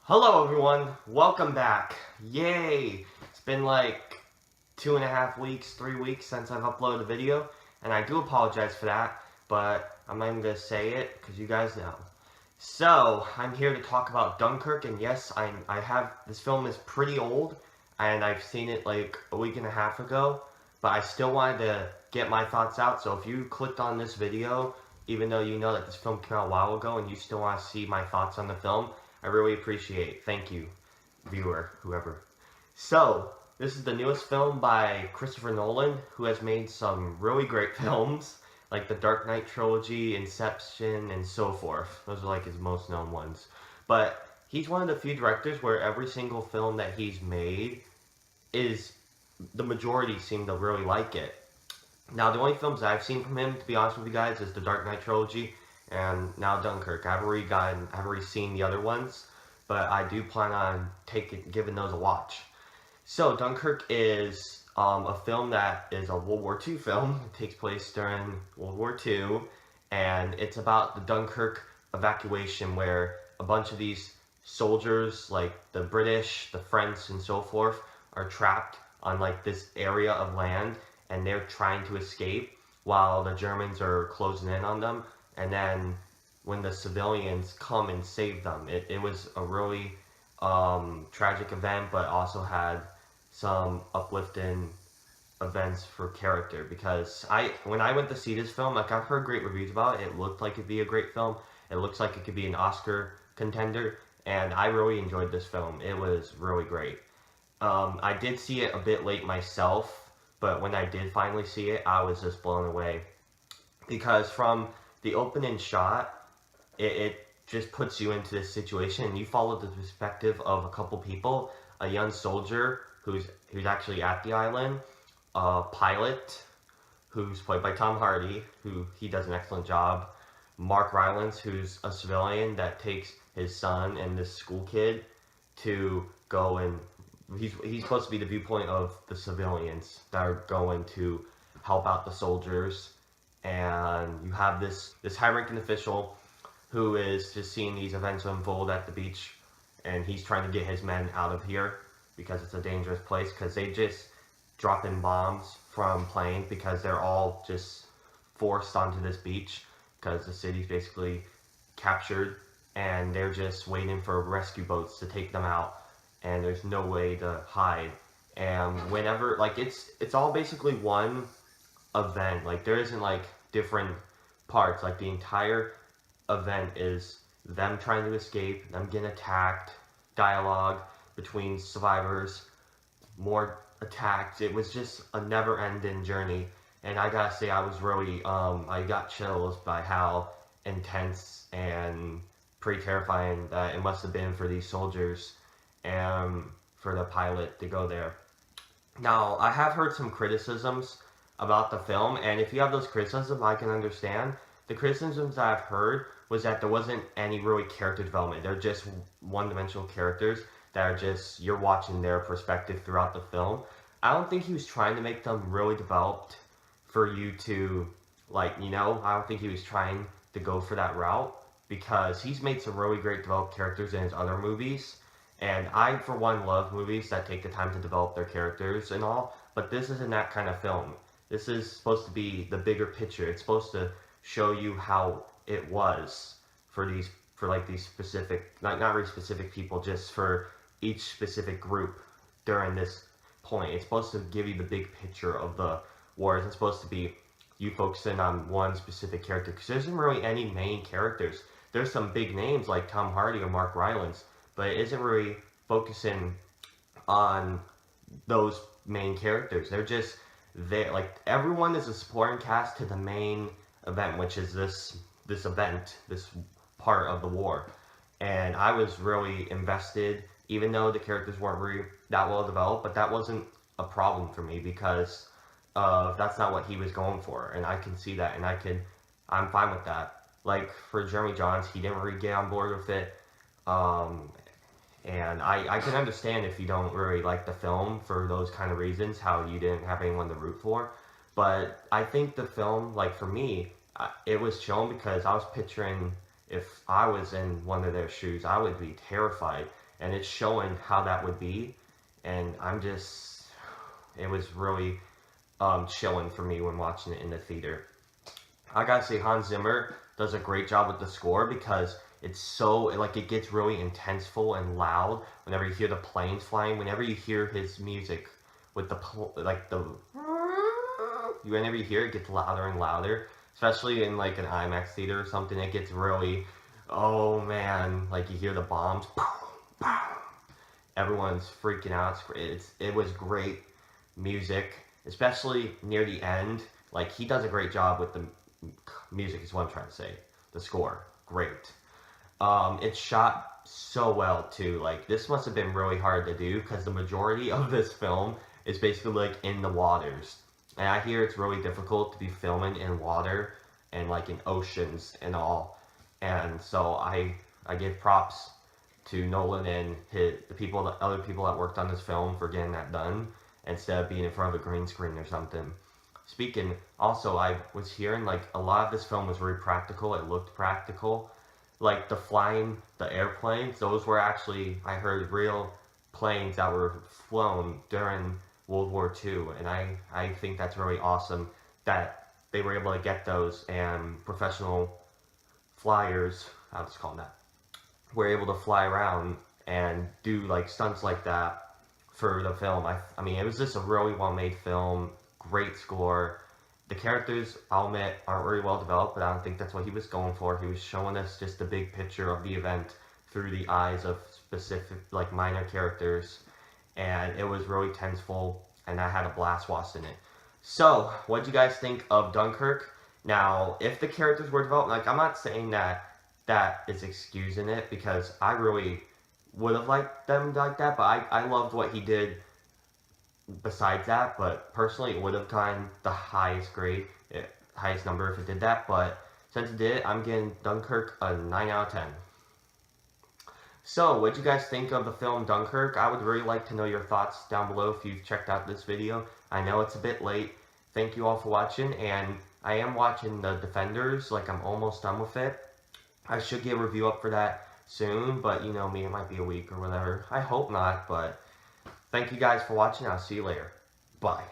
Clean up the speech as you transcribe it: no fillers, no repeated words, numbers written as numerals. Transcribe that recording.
Hello everyone, welcome back. Yay! It's been like 2.5 weeks, 3 weeks since I've uploaded a video, and I do apologize for that, but I'm not even going to say it because you guys know. So, I'm here to talk about Dunkirk, and yes, this film is pretty old, and I've seen it like a week and a half ago, but I still wanted to get my thoughts out, so if you clicked on this video, even though you know that this film came out a while ago and you still want to see my thoughts on the film, I really appreciate it. Thank you, viewer, whoever. So, this is the newest film by Christopher Nolan, who has made some really great films, like the Dark Knight trilogy, Inception, and so forth. Those are like his most known ones. But he's one of the few directors where every single film that he's made the majority seem to really like it. Now, the only films I've seen from him, to be honest with you guys, is the Dark Knight trilogy, and now Dunkirk. I've already seen the other ones, but I do plan on giving those a watch. So Dunkirk is a film that is a World War II film. It takes place during World War II, and it's about the Dunkirk evacuation, where a bunch of these soldiers, like the British, the French, and so forth, are trapped on like this area of land, and they're trying to escape while the Germans are closing in on them. And then when the civilians come and save them, it was a really tragic event, but also had some uplifting events for character. Because when I went to see this film, like, I've heard great reviews about it. It looked like it'd be a great film. It looks like it could be an Oscar contender, and I really enjoyed this film. It was really great. I did see it a bit late myself, but when I did finally see it, I was just blown away. Because from the opening shot, it just puts you into this situation, and you follow the perspective of a couple people: a young soldier who's actually at the island, a pilot who's played by Tom Hardy, he does an excellent job, Mark Rylance, who's a civilian that takes his son and this school kid to go, and he's supposed to be the viewpoint of the civilians that are going to help out the soldiers. And you have this high-ranking official who is just seeing these events unfold at the beach, and he's trying to get his men out of here because it's a dangerous place, because they just drop in bombs from planes because they're all just forced onto this beach because the city's basically captured, and they're just waiting for rescue boats to take them out, and there's no way to hide. And whenever, like, it's all basically one event. Like, there isn't like different parts. Like, the entire event is them trying to escape, them getting attacked, dialogue between survivors, more attacks. It was just a never-ending journey, and I gotta say, I was really I got chills by how intense and pretty terrifying that it must have been for these soldiers and for the pilot to go there. Now, I have heard some criticisms about the film, and if you have those criticisms, I can understand. The criticisms that I've heard was that there wasn't any really character development. They're just one-dimensional characters that are just, you're watching their perspective throughout the film. I don't think he was trying to make them really developed for you to, like, I don't think he was trying to go for that route, because he's made some really great developed characters in his other movies. And I, for one, love movies that take the time to develop their characters and all, but this isn't that kind of film. This is supposed to be the bigger picture. It's supposed to show you how it was for these specific, not really specific people, just for each specific group during this point. It's supposed to give you the big picture of the war. It's supposed to be you focusing on one specific character, because there isn't really any main characters. There's some big names like Tom Hardy or Mark Rylance, but it isn't really focusing on those main characters. They're just there. Like, everyone is a supporting cast to the main event, which is this event, this part of the war. And I was really invested, even though the characters weren't really that well developed, but that wasn't a problem for me, because that's not what he was going for, and I can see that, and I'm fine with that. Like, for Jeremy Jahns, he didn't really get on board with it, and I can understand if you don't really like the film for those kind of reasons, how you didn't have anyone to root for. But I think the film, like, for me, it was shown because I was picturing, if I was in one of their shoes, I would be terrified. and it's showing how that would be, and it was really chilling for me when watching it in the theater. I gotta say, Hans Zimmer does a great job with the score because it's so, like, it gets really intenseful and loud whenever you hear the planes flying. Whenever you hear his music with whenever you hear it, it gets louder and louder. Especially in, like, an IMAX theater or something, it gets really, oh man, like, you hear the bombs. Everyone's freaking out. It was great music, especially near the end. Like, he does a great job with the music is what I'm trying to say. The score, great. It's shot so well too. Like, this must have been really hard to do because the majority of this film is basically like in the waters. And I hear it's really difficult to be filming in water and like in oceans and all. And so I give props to Nolan and the other people that worked on this film for getting that done instead of being in front of a green screen or something. Speaking, also, I was hearing, like, a lot of this film was very practical. It looked practical. Like, the airplanes, those were actually, I heard, real planes that were flown during World War II. And I think that's really awesome that they were able to get those, and professional flyers, I'll just call them that, were able to fly around and do, like, stunts like that for the film. I mean, it was just a really well-made film. Great score. The characters, I'll admit, aren't very well developed, but I don't think that's what he was going for. He was showing us just the big picture of the event through the eyes of specific, like, minor characters, and it was really tenseful, and I had a blast watching it. So, what do you guys think of Dunkirk? Now, if the characters were developed, like, I'm not saying that is excusing it, because I really would have liked them like that, but I loved what he did besides that, but personally it would have gotten the highest grade, highest number if it did that, but since it did, I'm giving Dunkirk a 9 out of 10. So, what do you guys think of the film Dunkirk? I would really like to know your thoughts down below if you've checked out this video. I know it's a bit late. Thank you all for watching, and I am watching The Defenders, like, I'm almost done with it. I should get a review up for that soon, but you know me, it might be a week or whatever. I hope not, but thank you guys for watching. I'll see you later. Bye.